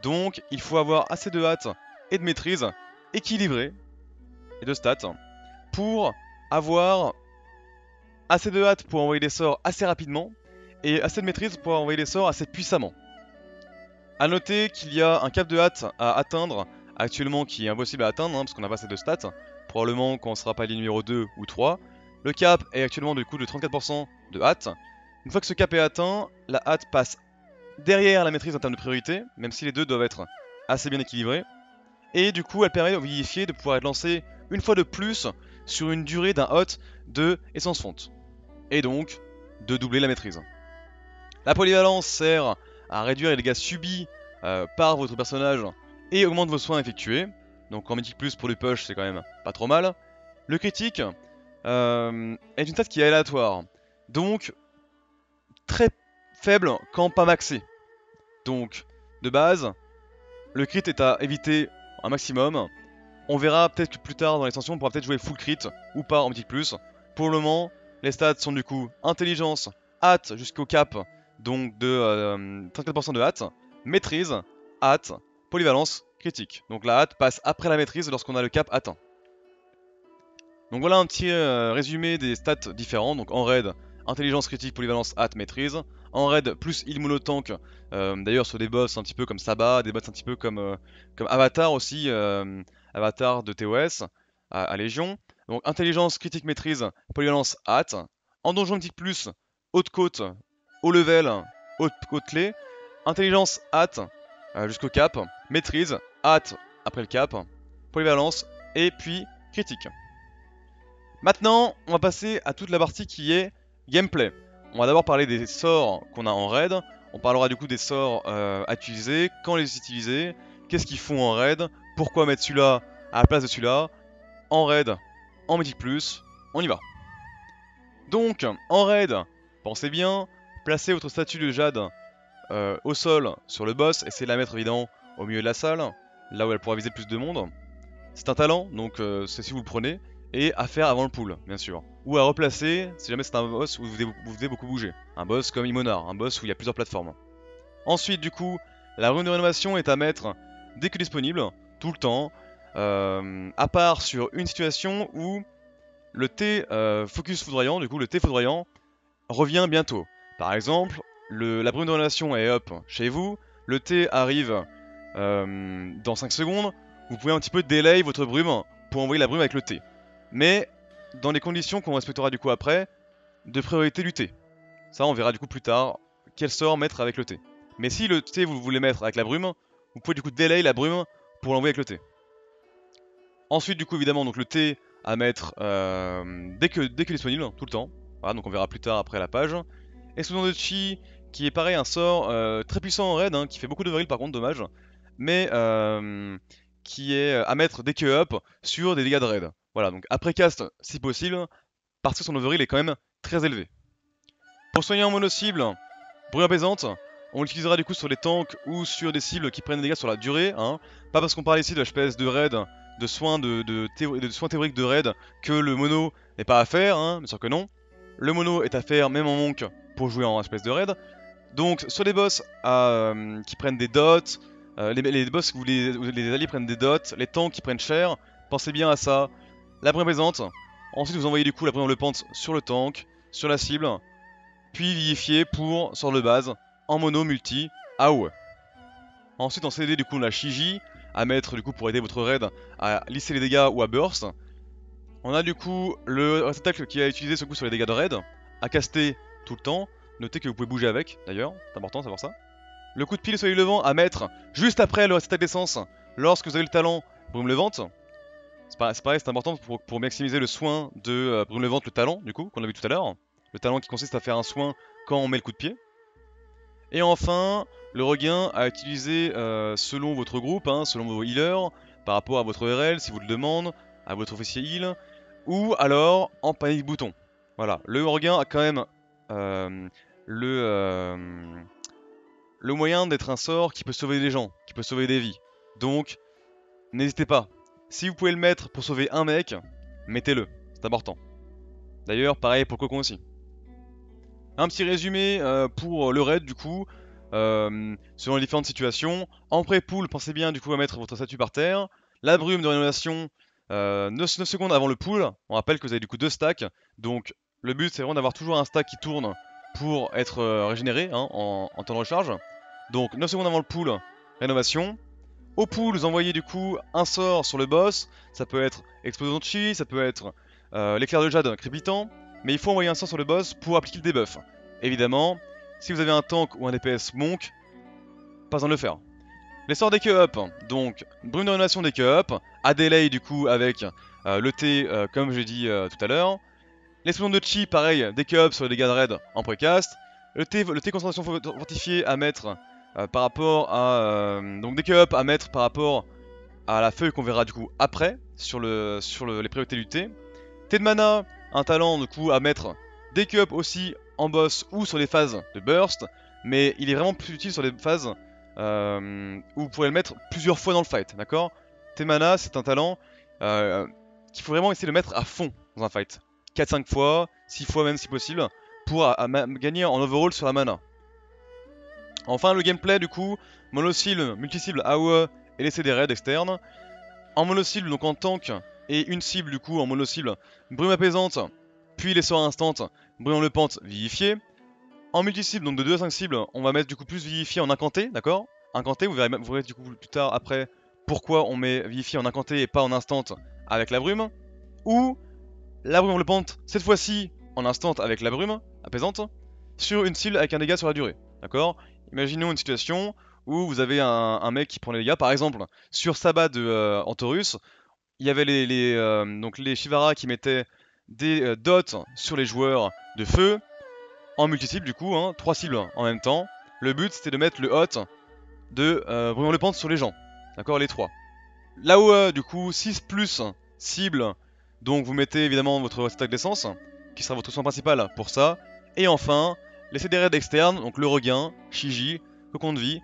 Donc il faut avoir assez de hâte et de maîtrise équilibrée et de stats pour avoir assez de hâte pour envoyer des sorts assez rapidement et assez de maîtrise pour envoyer des sorts assez puissamment. A noter qu'il y a un cap de hâte à atteindre actuellement qui est impossible à atteindre parce qu'on n'a pas assez de stats. Probablement quand on sera pas les numéro 2 ou 3. Le cap est actuellement du coup de 34% de hâte. Une fois que ce cap est atteint, la hâte passe derrière la maîtrise en termes de priorité, même si les deux doivent être assez bien équilibrés. Et du coup elle permet au vivifié de pouvoir être lancé une fois de plus sur une durée d'un hot de essence fonte. Et donc de doubler la maîtrise. La polyvalence sert à réduire les dégâts subis par votre personnage et augmente vos soins effectués. Donc en Mythic Plus pour le push c'est quand même pas trop mal. Le critique est une stat qui est aléatoire. Donc très faible quand pas maxé. Donc de base, le crit est à éviter un maximum. On verra peut-être que plus tard dans l'extension on pourra peut-être jouer full crit ou pas en Mythic Plus. Pour le moment, les stats sont du coup intelligence, hâte jusqu'au cap, donc de 34% de hâte, maîtrise, hâte, polyvalence, critique. Donc la hâte passe après la maîtrise lorsqu'on a le cap atteint. Donc voilà un petit résumé des stats différents. Donc en raid, intelligence, critique, polyvalence, hâte, maîtrise. En raid, plus heal monotank, d'ailleurs sur des boss un petit peu comme Sabbat, des boss un petit peu comme Avatar aussi, Avatar de TOS, à Légion. Donc intelligence, critique, maîtrise, polyvalence, hâte. En donjon mythique plus, haute côte, haut level, haute côte clé. Intelligence, hâte, jusqu'au cap. Maîtrise, hâte après le cap. Polyvalence, et puis critique. Maintenant, on va passer à toute la partie qui est gameplay. On va d'abord parler des sorts qu'on a en raid. On parlera du coup des sorts à utiliser, quand les utiliser, qu'est-ce qu'ils font en raid, pourquoi mettre celui-là à la place de celui-là, en raid, en Mythic Plus, on y va. Donc, en raid, pensez bien, placez votre statue de jade au sol sur le boss, essayez de la mettre évidemment au milieu de la salle. là où elle pourra viser plus de monde. C'est un talent, donc c'est si vous le prenez, et à faire avant le pool, bien sûr. Ou à replacer, si jamais c'est un boss où vous devez beaucoup bouger. Un boss comme Imonar, un boss où il y a plusieurs plateformes. Ensuite, du coup, la rune de rénovation est à mettre dès que disponible, tout le temps, à part sur une situation où le T focus foudroyant, du coup le T foudroyant, revient bientôt. Par exemple, la brume de rénovation est up chez vous, le T arrive dans 5 secondes, vous pouvez un petit peu delay votre brume pour envoyer la brume avec le T. Mais dans les conditions qu'on respectera du coup après, de priorité du T. Ça on verra du coup plus tard quel sort mettre avec le T. Mais si le T vous voulez mettre avec la brume, vous pouvez du coup delay la brume pour l'envoyer avec le T. Ensuite du coup évidemment donc le T à mettre dès que disponible, tout le temps. Voilà, donc on verra plus tard après la page. Explosion de Chi, qui est pareil un sort très puissant en raid, hein, qui fait beaucoup d'overheal par contre, dommage. Mais qui est à mettre dès que up sur des dégâts de raid. Voilà, donc après cast si possible, parce que son overheal est quand même très élevé. Pour soigner en mono-cible, brume apaisante, on l'utilisera du coup sur les tanks ou sur des cibles qui prennent des dégâts sur la durée. Hein. Pas parce qu'on parle ici de HPS de raid, de soins, de soins théoriques de raid, que le mono n'est pas à faire, hein, bien sûr que non. Le mono est à faire même en monk pour jouer en HPS de raid. Donc sur les boss qui prennent des dots, les boss où les alliés prennent des dots, les tanks qui prennent cher, pensez bien à ça. La brume apaisante, ensuite vous envoyez du coup la brume enveloppante sur le tank, sur la cible, puis vivifier pour sort de base, en mono, multi, AOE. Ensuite en CD du coup on a Shiji, à mettre du coup pour aider votre raid à lisser les dégâts ou à burst. On a du coup le réceptacle qui a utilisé ce coup sur les dégâts de raid, à caster tout le temps. Notez que vous pouvez bouger avec d'ailleurs, c'est important de savoir ça. Le coup de pile soleil levant à mettre juste après le réceptacle d'essence lorsque vous avez le talent brume levante. C'est pareil, c'est important pour maximiser le soin de brume levante, le talent du coup, qu'on a vu tout à l'heure. Le talent qui consiste à faire un soin quand on met le coup de pied. Et enfin, le regain à utiliser selon votre groupe, hein, selon vos healers, par rapport à votre RL si vous le demandez, à votre officier heal, ou alors en panique bouton. Voilà, le regain a quand même le moyen d'être un sort qui peut sauver des gens, qui peut sauver des vies. Donc, n'hésitez pas. Si vous pouvez le mettre pour sauver un mec, mettez-le, c'est important. D'ailleurs, pareil pour le cocon aussi. Un petit résumé pour le raid du coup, selon les différentes situations. En pré-pool, pensez bien du coup à mettre votre statue par terre. La brume de rénovation, 9 secondes avant le pool. On rappelle que vous avez du coup 2 stacks, donc le but c'est vraiment d'avoir toujours un stack qui tourne pour être régénéré hein, en temps de recharge. Donc 9 secondes avant le pool, rénovation. Au pool, vous envoyez du coup un sort sur le boss. Ça peut être explosion de chi, ça peut être l'éclair de jade crépitant. Mais il faut envoyer un sort sur le boss pour appliquer le debuff. Évidemment, si vous avez un tank ou un DPS monk, pas besoin de le faire. Les sorts des up, donc brume de rénovation des up, à delay du coup avec le T comme j'ai dit tout à l'heure. L'explosion de chi, pareil, des up sur les dégâts de raid en précast. Le T concentration fortifiée à mettre par rapport à. Donc des up à mettre par rapport à la feuille qu'on verra du coup après sur les priorités du T. T de mana, un talent du coup à mettre des up aussi en boss ou sur les phases de burst, mais il est vraiment plus utile sur les phases où vous pourrez le mettre plusieurs fois dans le fight, d'accord? T de mana c'est un talent qu'il faut vraiment essayer de mettre à fond dans un fight. 4-5 fois, 6 fois même si possible, pour gagner en overall sur la mana. Enfin le gameplay du coup, mono-cible, multi-cible AOE et laisser des raids externes. En mono-cible donc en tank et une cible du coup en mono-cible, brume apaisante, puis les sorts instant, brume le pente, vivifié. En multi-cible donc de 2 à 5 cibles, on va mettre du coup plus vivifié en incanté, d'accord? Incanté, vous verrez du coup plus tard après pourquoi on met vivifié en incanté et pas en instant avec la brume. Ou la brume le pente, cette fois-ci en instant avec la brume apaisante, sur une cible avec un dégât sur la durée, d'accord? Imaginons une situation où vous avez un mec qui prend les dégâts, par exemple sur Sabbat de Antorus, il y avait donc les Shivara qui mettaient des dots sur les joueurs de feu, en multi-cible du coup, hein, 3 cibles en même temps. Le but c'était de mettre le hot de Brûlant le Pente sur les gens, d'accord, les 3. Là-haut du coup 6 plus cible, donc vous mettez évidemment votre stack d'essence, qui sera votre soin principal pour ça. Et enfin, laissez des raids externes, donc le regain, Shiji, cocon de vie,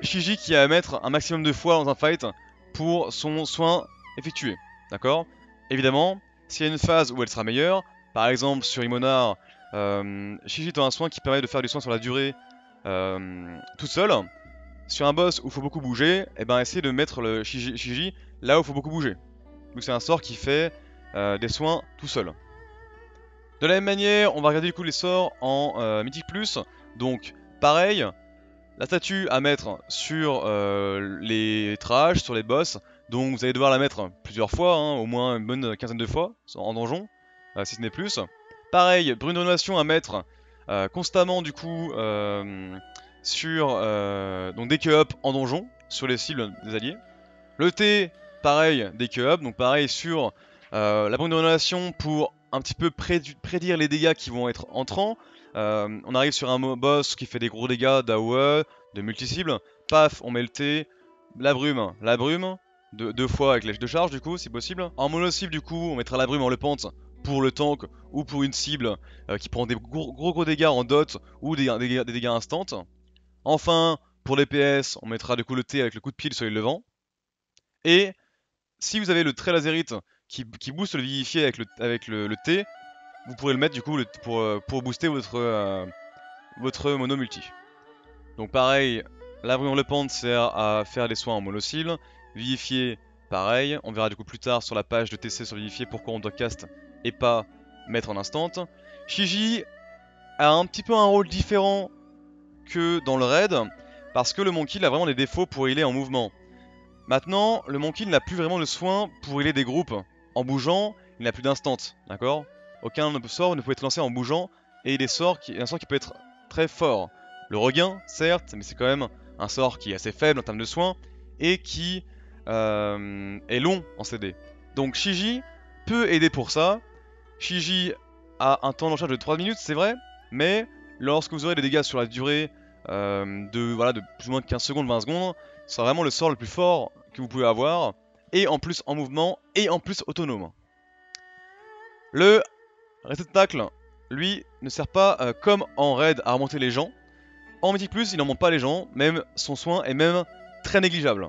Shiji qui a à mettre un maximum de fois dans un fight pour son soin effectué. D'accord? Évidemment, s'il y a une phase où elle sera meilleure, par exemple sur Imonar, Shiji a un soin qui permet de faire du soin sur la durée toute seule. Sur un boss où il faut beaucoup bouger, et ben essayez de mettre le Shiji là où il faut beaucoup bouger. Donc c'est un sort qui fait des soins tout seul. De la même manière, on va regarder du coup les sorts en Mythique Plus. Donc pareil, la statue à mettre sur les trash, sur les boss. Donc vous allez devoir la mettre plusieurs fois, hein, au moins une bonne quinzaine de fois en donjon, si ce n'est plus. Pareil, brune rénovation à mettre constamment du coup sur donc des up en donjon, sur les cibles des alliés. Le T, pareil, des up, donc pareil sur la brune rénovation pour un petit peu prédire les dégâts qui vont être entrants. On arrive sur un boss qui fait des gros dégâts d'AOE, de multi-cibles. Paf, on met le T, la brume, deux fois avec l'âge de charge du coup, si possible. En mono-cible du coup, on mettra la brume en le pente pour le tank ou pour une cible qui prend des gros dégâts en dot ou des dégâts instants. Enfin, pour les PS, on mettra du coup le T avec le coup de pied du soleil levant. Et si vous avez le trait lazérite qui booste le vivifié avec le T, vous pourrez le mettre du coup pour booster votre mono multi. Donc pareil, la brûlure le pente sert à faire des soins en mono-cible. Vivifier, pareil, on verra du coup plus tard sur la page de TC sur Vivifier pourquoi on doit cast et pas mettre en instant. Shiji a un petit peu un rôle différent que dans le raid, parce que le Monkey il a vraiment des défauts pour healer en mouvement. Maintenant, le Monkey n'a plus vraiment de soin pour healer des groupes. En bougeant, il n'a plus d'instant, d'accord? Aucun sort ne peut être lancé en bougeant, et un sort qui peut être très fort. Le regain, certes, mais c'est quand même un sort qui est assez faible en termes de soins, et qui est long en CD. Donc Shiji peut aider pour ça. Shiji a un temps de recharge de 3 minutes, c'est vrai, mais lorsque vous aurez des dégâts sur la durée de plus ou moins 15 secondes, 20 secondes, ce sera vraiment le sort le plus fort que vous pouvez avoir, et en plus en mouvement, et en plus autonome. Le réceptacle, lui, ne sert pas comme en raid à remonter les gens. En Mythique Plus, il n'en monte pas les gens, même son soin est même très négligeable.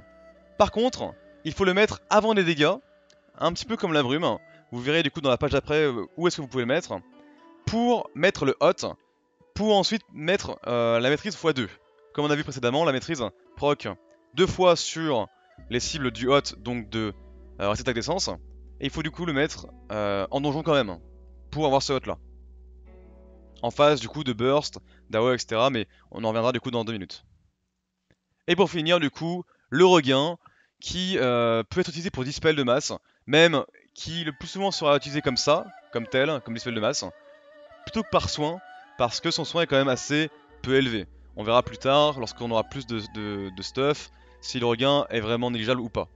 Par contre, il faut le mettre avant les dégâts, un petit peu comme la brume. Vous verrez du coup dans la page d'après où est-ce que vous pouvez le mettre, pour mettre le hot, pour ensuite mettre la maîtrise x2. Comme on a vu précédemment, la maîtrise proc 2 fois sur les cibles du hot, donc de réceptacle d'essence, et il faut du coup le mettre en donjon quand même, pour avoir ce hot là. En phase du coup de burst, d'AOE, etc. Mais on en reviendra du coup dans 2 minutes. Et pour finir du coup, le regain, qui peut être utilisé pour dispel de masse, même qui le plus souvent sera utilisé comme ça, comme tel, comme dispel de masse, plutôt que par soin, parce que son soin est quand même assez peu élevé. On verra plus tard, lorsqu'on aura plus de stuff, si le regain est vraiment négligeable ou pas.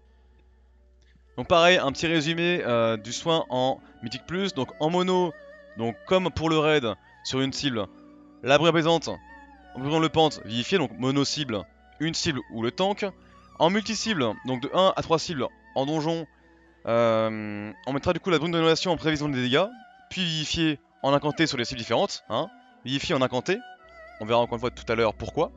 Donc pareil, un petit résumé du soin en Mythique Plus. Donc en mono, donc comme pour le raid sur une cible, la brume apaisante, en brûlant le pente, vivifié, donc mono cible, une cible ou le tank. En multi-cible, donc de 1 à 3 cibles en donjon, on mettra du coup la brume de rénovation en prévision des dégâts, puis vivifié en incanté sur les cibles différentes, hein. Vivifié en incanté, on verra encore une fois tout à l'heure pourquoi.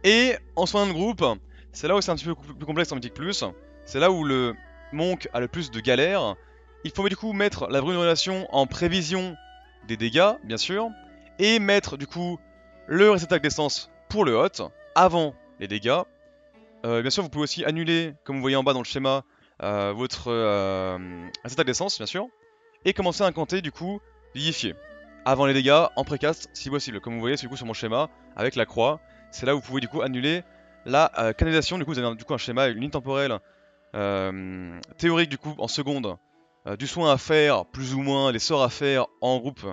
Et en soin de groupe, c'est là où c'est un petit peu plus complexe en Mythique Plus. C'est là où le monk a le plus de galères. Il faut du coup mettre la brune relation en prévision des dégâts, bien sûr, et mettre du coup le réceptacle d'essence pour le hot, avant les dégâts. Bien sûr, vous pouvez aussi annuler, comme vous voyez en bas dans le schéma, votre réceptacle d'essence, bien sûr, et commencer à incanter du coup vivifier. Avant les dégâts, en précast, si possible, comme vous voyez du coup sur mon schéma, avec la croix. C'est là où vous pouvez du coup annuler la canalisation. Du coup, vous avez du coup un schéma, une ligne temporelle théorique du coup en seconde, du soin à faire, plus ou moins, les sorts à faire en groupe,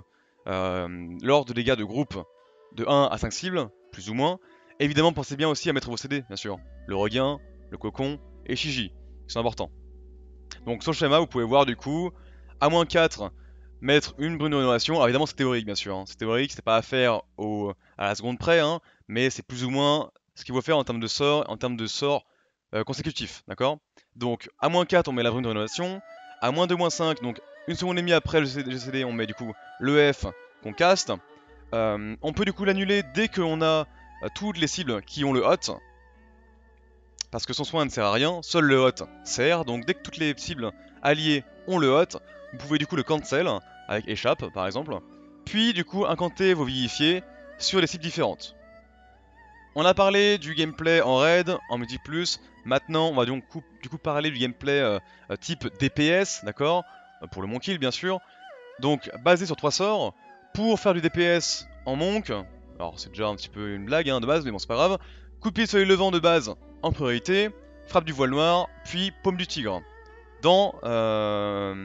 lors de dégâts de groupe de 1 à 5 cibles, plus ou moins. Évidemment, pensez bien aussi à mettre vos CD, bien sûr. Le regain, le cocon et Shiji, qui sont importants. Donc sur le schéma, vous pouvez voir du coup, à moins 4, mettre une brune rénovation. Alors évidemment, c'est théorique, bien sûr. Hein. C'est théorique, c'est pas à faire à la seconde près, hein, mais c'est plus ou moins ce qu'il faut faire en termes de sorts consécutifs, d'accord? Donc à moins 4, on met la brune de rénovation. À moins 2, moins 5, donc une seconde et demie après le GCD, on met du coup le F qu'on caste. On peut du coup l'annuler dès qu'on a toutes les cibles qui ont le hot, parce que son soin ne sert à rien, seul le hot sert, donc dès que toutes les cibles alliées ont le hot, vous pouvez du coup le cancel, avec échappe par exemple, puis du coup incanter vos vivifiés sur des cibles différentes. On a parlé du gameplay en raid, en multi plus, maintenant on va du coup parler du gameplay type DPS, d'accord, pour le Monk Heal bien sûr, donc basé sur 3 sorts, pour faire du DPS en Monk, alors c'est déjà un petit peu une blague hein, de base, mais bon c'est pas grave, coup de pied soleil levant de base en priorité, frappe du voile noir, puis paume du tigre, dans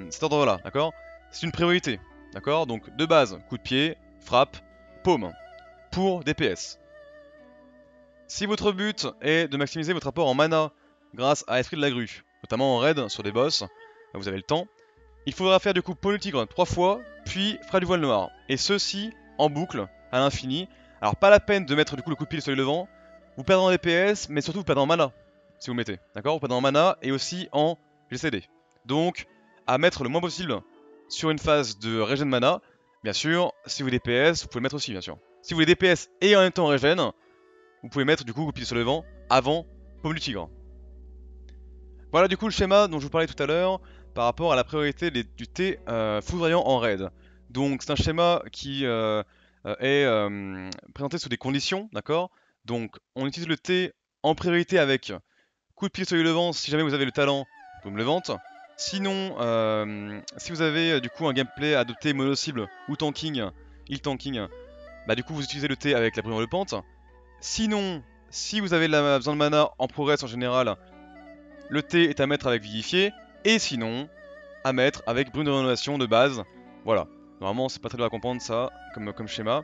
cet ordre-là, d'accord, c'est une priorité, d'accord, donc de base, coup de pied, frappe, paume, pour DPS. Si votre but est de maximiser votre apport en mana grâce à Esprit de la Grue, notamment en raid sur des boss, vous avez le temps, il faudra faire du coup Paume du Tigre 3 fois, puis Frère du Voile Noir, et ceci en boucle, à l'infini. Alors pas la peine de mettre du coup le coup de pied du soleil levant, vous perdez en DPS, mais surtout vous perdez en mana, si vous mettez, d'accord. Vous perdez en mana et aussi en GCD. Donc, à mettre le moins possible sur une phase de régène mana, bien sûr, si vous DPS, vous pouvez le mettre aussi, bien sûr. Si vous voulez DPS et en même temps régène, vous pouvez mettre du coup coup de pied sur le vent avant Paume du Tigre. Voilà du coup le schéma dont je vous parlais tout à l'heure par rapport à la priorité du T foudroyant en raid. Donc c'est un schéma qui est présenté sous des conditions, d'accord. Donc on utilise le T en priorité avec coup de pied sur le vent si jamais vous avez le talent, vous me le vente. Sinon, si vous avez du coup un gameplay adopté mono-cible ou tanking, heal tanking, bah du coup vous utilisez le T avec la brûlure de pente. Sinon, si vous avez besoin de mana en progress en général, le T est à mettre avec Vivifié, et sinon, à mettre avec Brume de rénovation de base. Voilà. Normalement, c'est pas très dur à comprendre ça, comme schéma.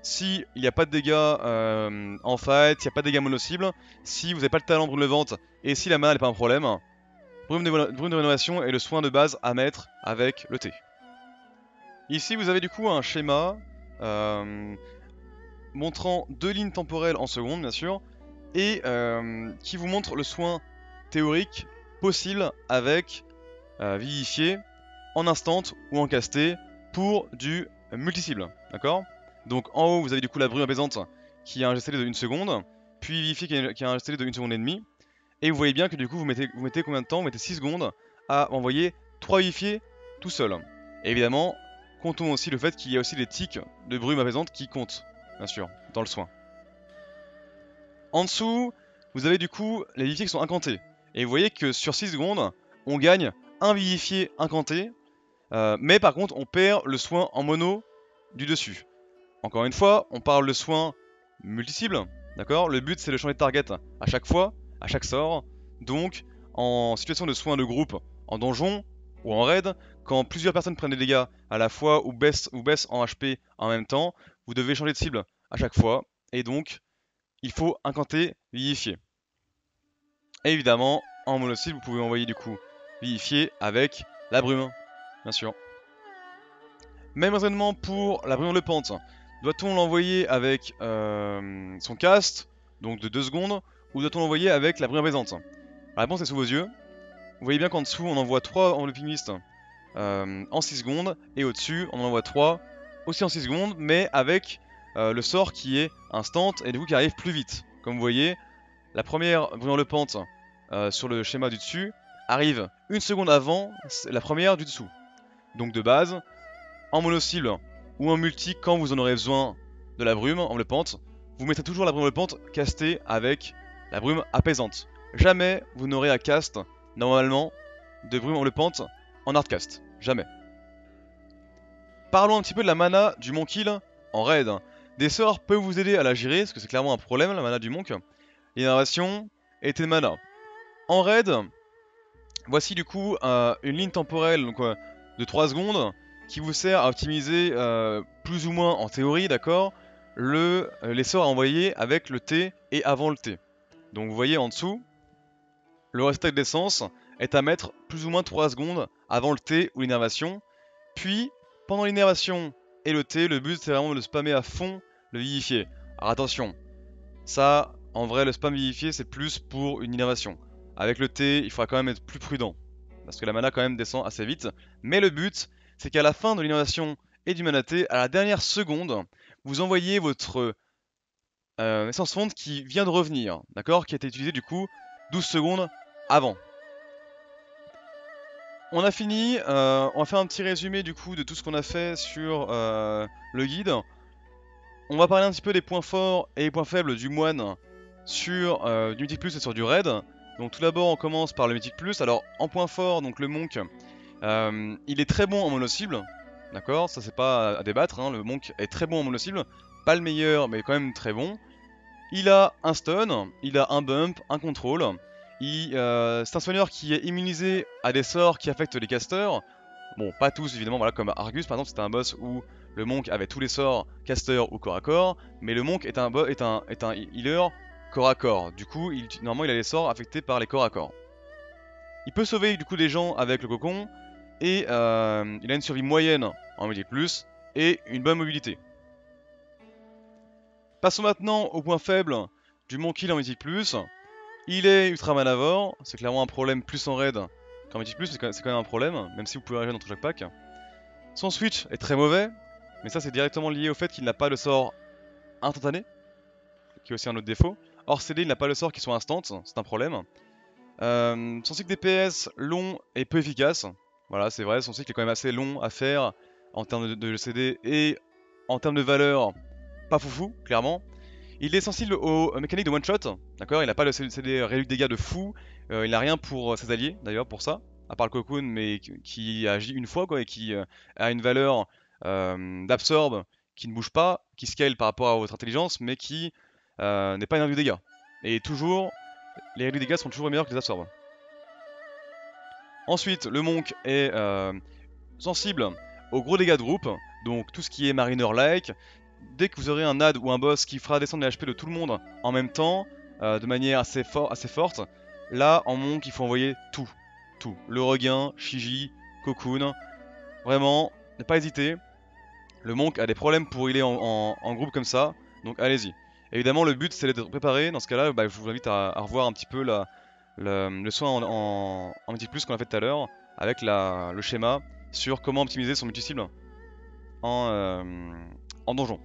Si il n'y a pas de dégâts en fight, il n'y a pas de dégâts mono-cible, si vous n'avez pas le talent Brume Levante, et si la mana n'est pas un problème, Brume de rénovation est le soin de base à mettre avec le T. Ici, vous avez du coup un schéma montrant 2 lignes temporelles en seconde, bien sûr, et qui vous montre le soin théorique possible avec Vivifié en instant ou en casté pour du multi-cible, d'accord. Donc en haut, vous avez du coup la brume apaisante qui a un GCD de 1 seconde, puis Vivifié qui a un GCD de 1 seconde et demie, et vous voyez bien que du coup, vous mettez combien de temps? Vous mettez 6 secondes à envoyer 3 Vivifiés tout seul. Et évidemment, comptons aussi le fait qu'il y a aussi des tics de brume apaisante qui comptent, bien sûr, dans le soin. En dessous, vous avez du coup les vivifiés qui sont incantés. Et vous voyez que sur 6 secondes, on gagne un vivifié incanté, mais par contre on perd le soin en mono du dessus. Encore une fois, on parle de soin multi-cible, d'accord. Le but c'est de changer de target à chaque fois, à chaque sort. Donc en situation de soin de groupe, en donjon ou en raid, quand plusieurs personnes prennent des dégâts à la fois ou baissent en HP en même temps, vous devez changer de cible à chaque fois. Et donc il faut incanter vivifier. Et évidemment, en mono-cible, vous pouvez envoyer du coup vivifier avec la brume, bien sûr. Même raisonnement pour la brume de pente. Doit-on l'envoyer avec son cast, donc de 2 secondes, ou doit-on l'envoyer avec la brume apaisante? La réponse est sous vos yeux. Vous voyez bien qu'en dessous, on envoie 3 envelopping mist en 6 secondes, et au-dessus, on en envoie 3 aussi en 6 secondes, mais avec le sort qui est instant et du coup qui arrive plus vite. Comme vous voyez, la première brûlant le pente sur le schéma du dessus arrive 1 seconde avant la première du dessous. Donc de base, en mono-cible ou en multi, quand vous en aurez besoin de la brume en le pente, vous mettez toujours la brume en le pente castée avec la brume apaisante. Jamais vous n'aurez à cast, normalement, de brume en le pente en hardcast. Jamais. Parlons un petit peu de la mana du Monk Heal en raid. Des sorts peuvent vous aider à la gérer, parce que c'est clairement un problème, la mana du Monk. L'innervation et de mana. En raid, voici du coup une ligne temporelle donc, de 3 secondes qui vous sert à optimiser plus ou moins en théorie, d'accord, les sorts à envoyer avec le T et avant le T. Donc vous voyez en dessous, le résultat d'essence est à mettre plus ou moins 3 secondes avant le T ou l'innervation. Puis, pendant l'innervation et le T, le but c'est vraiment de spammer à fond le vivifié. Alors attention, ça, en vrai, le spam vivifié, c'est plus pour une innervation. Avec le T, il faudra quand même être plus prudent, parce que la mana quand même descend assez vite. Mais le but, c'est qu'à la fin de l'innervation et du mana T, à la dernière seconde, vous envoyez votre essence fonte qui vient de revenir, d'accord, qui a été utilisé du coup 12 secondes avant. On a fini, on va faire un petit résumé du coup de tout ce qu'on a fait sur le guide. On va parler un petit peu des points forts et points faibles du moine sur du Mythic Plus et sur du raid. Donc tout d'abord on commence par le Mythic Plus. Alors en point fort, donc le monk, il est très bon en mono-cible. D'accord, ça c'est pas à débattre, hein. Le monk est très bon en mono-cible. Pas le meilleur, mais quand même très bon. Il a un stun, il a un bump, un contrôle. C'est un soigneur qui est immunisé à des sorts qui affectent les casters. Bon, pas tous évidemment, voilà, comme Argus par exemple, c'était un boss où le monk avait tous les sorts caster ou corps à corps, mais le monk est un healer corps à corps. Du coup, normalement il a les sorts affectés par les corps à corps. Il peut sauver du coup des gens avec le cocon, et il a une survie moyenne en Mythic Plus et une bonne mobilité. Passons maintenant au point faible du Monkey en Mythic Plus. Il est ultra manavore, c'est clairement un problème plus en raid qu'en Mythic Plus, c'est quand même un problème, même si vous pouvez réagir dans chaque pack. Son switch est très mauvais, mais ça c'est directement lié au fait qu'il n'a pas le sort instantané, qui est aussi un autre défaut. Hors CD, il n'a pas le sort qui soit instant, c'est un problème. Son cycle DPS long et peu efficace. Voilà, c'est vrai, son cycle est quand même assez long à faire en termes de CD et en termes de valeur, pas foufou, clairement. Il est sensible aux mécaniques de one shot, d'accord. Il n'a pas le CD réduit de dégâts de fou, il n'a rien pour ses alliés d'ailleurs pour ça, à part le cocoon, mais qui agit une fois quoi, et qui a une valeur d'absorbe qui ne bouge pas, qui scale par rapport à votre intelligence, mais qui n'est pas une réduit de dégâts. Et toujours, les réduits de dégâts sont toujours meilleurs que les absorbes. Ensuite, le monk est sensible aux gros dégâts de groupe, donc tout ce qui est mariner-like. Dès que vous aurez un ad ou un boss qui fera descendre les HP de tout le monde en même temps, de manière assez forte, là en monk il faut envoyer tout. Tout. Le regain, Shiji, Cocoon. Vraiment, ne pas hésiter. Le monk a des problèmes pour healer en groupe comme ça, donc allez-y. Évidemment, le but c'est d'être préparé. Dans ce cas-là, je vous invite à revoir un petit peu le soin en Mythic Plus qu'on a fait tout à l'heure, avec le schéma sur comment optimiser son multi-cible en donjon.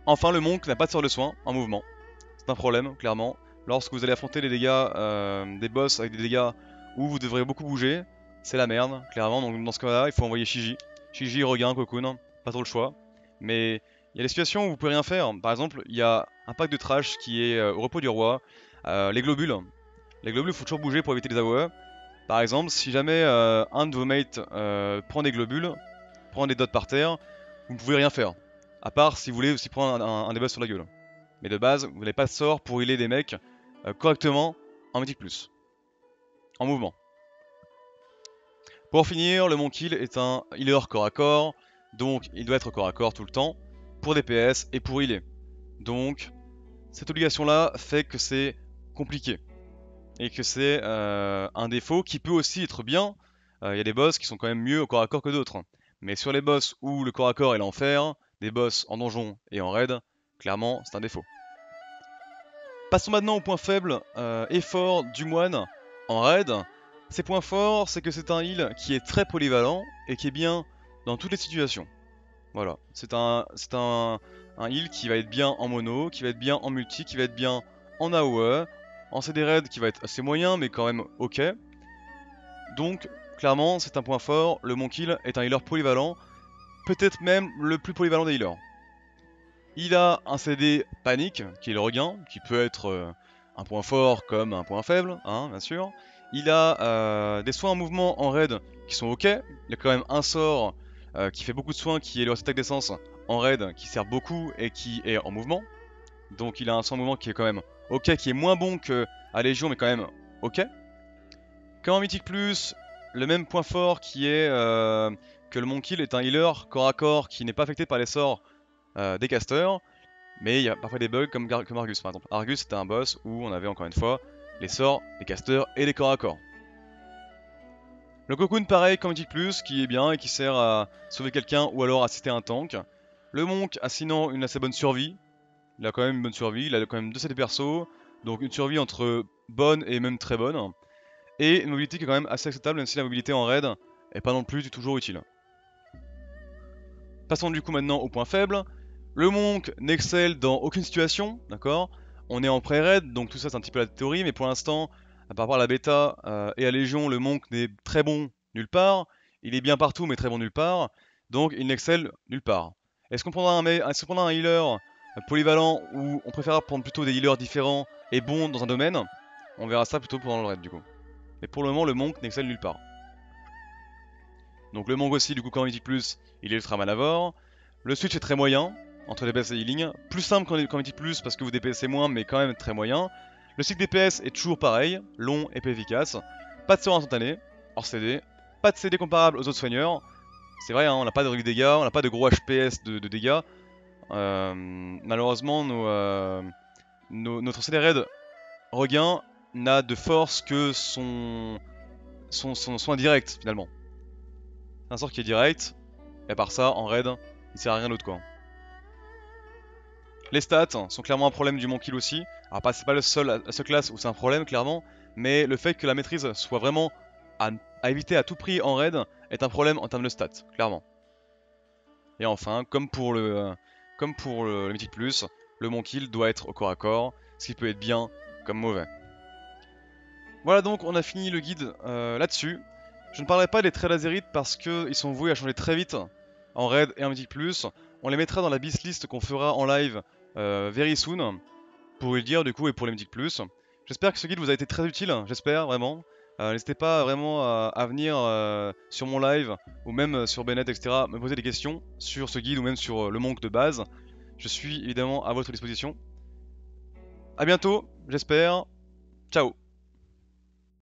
Enfin, le monk n'a pas de sort de soin en mouvement. C'est un problème, clairement. Lorsque vous allez affronter les dégâts des boss avec des dégâts où vous devrez beaucoup bouger, c'est la merde, clairement. Donc dans ce cas-là, il faut envoyer Shiji. Shiji, regain, cocoon, pas trop le choix. Mais il y a des situations où vous pouvez rien faire. Par exemple, il y a un pack de trash qui est au repos du roi. Les globules. Les globules, il faut toujours bouger pour éviter les AOE. Par exemple, si jamais un de vos mates prend des globules, prend des dots par terre, vous ne pouvez rien faire. À part si vous voulez aussi prendre un debuff sur la gueule. Mais de base, vous n'avez pas de sort pour healer des mecs correctement en Mythic Plus. En mouvement. Pour finir, le Monk Heal est un healer corps à corps. Donc il doit être corps à corps tout le temps. Pour DPS et pour healer. Donc cette obligation là fait que c'est compliqué. Et que c'est un défaut qui peut aussi être bien. Il y a des boss qui sont quand même mieux au corps à corps que d'autres. Mais sur les boss où le corps à corps est l'enfer, des boss en donjon et en raid, clairement c'est un défaut. Passons maintenant au point faible et fort du moine en raid. Ses points forts, c'est que c'est un heal qui est très polyvalent et qui est bien dans toutes les situations. Voilà, c'est un heal qui va être bien en mono, qui va être bien en multi, qui va être bien en AOE, en CD raid qui va être assez moyen mais quand même ok. Donc clairement c'est un point fort, le Monk Heal est un healer polyvalent, peut-être même le plus polyvalent des healers. Il a un CD panique, qui est le regain, qui peut être un point fort comme un point faible, hein, bien sûr. Il a des soins en mouvement en raid qui sont ok. Il a quand même un sort qui fait beaucoup de soins, qui est le attaque d'essence en raid, qui sert beaucoup et qui est en mouvement. Donc il a un soin en mouvement qui est quand même ok, qui est moins bon que à Légion, mais quand même ok. Comme en Mythic Plus, le même point fort qui est que le Monk Heal est un healer corps à corps qui n'est pas affecté par les sorts des casters, mais il y a parfois des bugs comme Argus par exemple. Argus c'était un boss où on avait encore une fois les sorts, les casters et les corps à corps. Le Cocoon pareil comme Mythic Plus qui est bien et qui sert à sauver quelqu'un ou alors assister un tank. Le Monk a sinon une assez bonne survie, il a quand même une bonne survie, il a quand même 2 CD perso, donc une survie entre bonne et même très bonne. Et une mobilité qui est quand même assez acceptable même si la mobilité en raid est pas non plus toujours utile. Passons du coup maintenant au point faible. Le monk n'excelle dans aucune situation, d'accord? On est en pré-raid, donc tout ça c'est un petit peu la théorie, mais pour l'instant, par rapport à la bêta et à Légion, le monk n'est très bon nulle part. Il est bien partout, mais très bon nulle part. Donc il n'excelle nulle part. Est-ce qu'on prendra un healer polyvalent ou on préfère prendre plutôt des healers différents et bons dans un domaine? On verra ça plutôt pendant le raid du coup. Mais pour le moment, le monk n'excelle nulle part. Donc le monk aussi, du coup, quand on Mythic Plus, il est ultra malavore. Le switch est très moyen entre DPS et healing. Plus simple qu'en Mythic Plus parce que vous DPSez moins, mais quand même très moyen. Le cycle DPS est toujours pareil, long et peu efficace. Pas de sort instantané, hors CD. Pas de CD comparable aux autres soigneurs. C'est vrai, hein, on n'a pas de relis dégâts, on n'a pas de gros HPS de dégâts. Malheureusement, notre CD raid regain n'a de force que son soin direct finalement. C'est un sort qui est direct, et à part ça, en raid, il sert à rien d'autre quoi. Les stats sont clairement un problème du Monkill aussi. Alors c'est pas la seule classe où c'est un problème clairement, mais le fait que la maîtrise soit vraiment à éviter à tout prix en raid est un problème en termes de stats, clairement. Et enfin, comme pour le Mythic Plus, le Monkill doit être au corps à corps, ce qui peut être bien comme mauvais. Voilà donc, on a fini le guide là-dessus. Je ne parlerai pas des traits lazérites parce qu'ils sont voués à changer très vite en raid et en Mythic Plus. On les mettra dans la bis list qu'on fera en live very soon, pour le dire du coup et pour les Mythic Plus. J'espère que ce guide vous a été très utile, j'espère vraiment. N'hésitez pas vraiment à venir sur mon live ou même sur Bennett, etc. me poser des questions sur ce guide ou même sur le monk de base. Je suis évidemment à votre disposition. A bientôt, j'espère. Ciao.